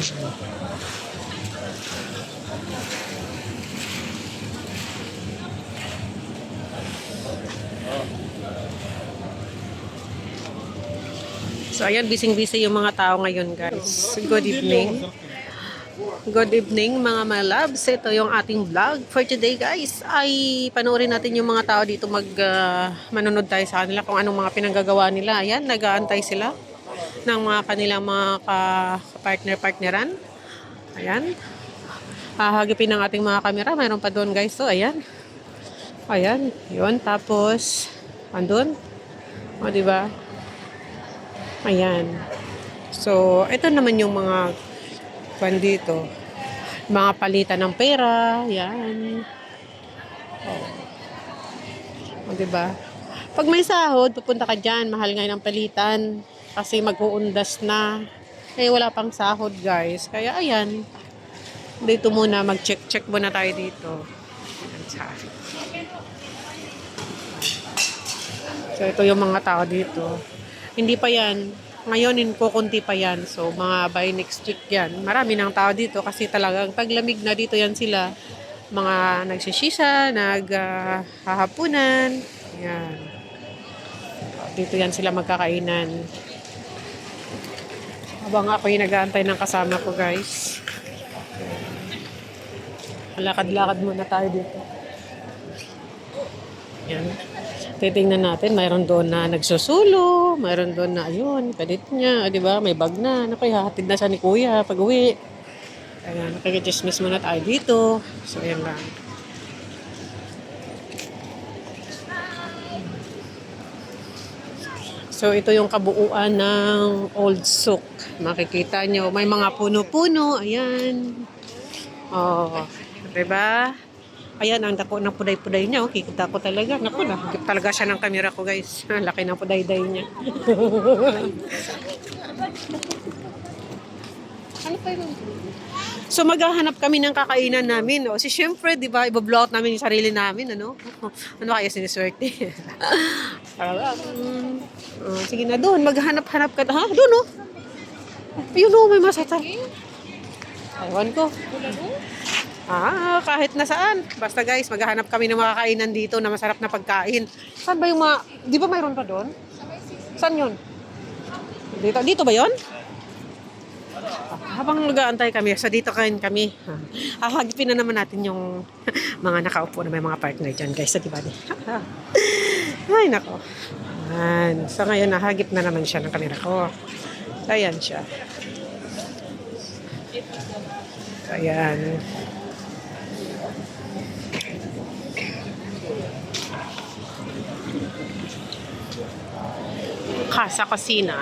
So, ayan, busy-busy yung mga tao ngayon, guys. Good evening. Good evening, mga my loves. Ito yung ating vlog for today, guys. Ay, panoorin natin yung mga tao dito manunod tayo sa kanila kung anong mga pinanggagawa nila. Ayan, nag-aantay sila ng mga kanilang mga partner-partneran. Ayan. Hahagipin ng ating mga kamera. Mayroon pa doon, guys. So, ayan. Ayan, yun. Tapos, andun. O, diba? Ayan. So, ito naman yung mga dito. Mga palitan ng pera. Ayan. O, diba? Pag may sahod, pupunta ka dyan. Mahal ngayon ang palitan. Kasi mag-uundas na. Eh, wala pang sahod, guys. Kaya, ayan. Dito muna, mag-check muna tayo dito. So, ito yung mga tao dito. Hindi pa yan. Ngayon, kukunti pa yan. So, mga by next week yan. Marami ng tao dito kasi talagang paglamig na dito yan sila. Mga nagsisisa, naghahapunan. Yan. Dito yan sila magkakainan. Habang ako yung nag-aantay ng kasama ko, guys. Lakad-lakad muna tayo dito. Yan. Titingnan natin, mayroon doon na nagsusulo, mayroon doon na, ayun, kadit niya, di ba? May bag na, naku, hahatid na siya ni Kuya pag uwi. Ayan, nakikichismis muna tayo dito. So, ayan lang. So, ito yung kabuuan ng Old Souk. Makikita nyo, may mga puno-puno, ayan. Oh, di ba? Ayan, ang dako ng puday-puday niya. Oh, kikita ko talaga. Naku, nakikita talaga siya ng camera ko, guys. Laki ng puday-day niya. Ano pa yun? So, maghahanap kami ng kakainan namin. O, syempre, di ba, i-blow out namin yung sarili namin, ano? Ano kaya siniswerte? Sige na, doon. Maghanap-hanap ka. Ha? Doon, oh. Ayun, oh, may masata. Ewan ko. Kahit na saan. Basta guys, maghahanap kami ng mga kainan dito na masarap na pagkain. Saan ba yung mga... Di ba mayroon pa doon? Saan yun? Dito ba yun? Habang nag-aantay kami, sa dito kain kami. Hahagipin na naman natin yung mga nakaupo na may mga partner dyan, guys. Diba? Ay, nako. Ayan. So ngayon, nahagip na naman siya ng kamera ko. Ayan siya. Ayan. Casa Cocina.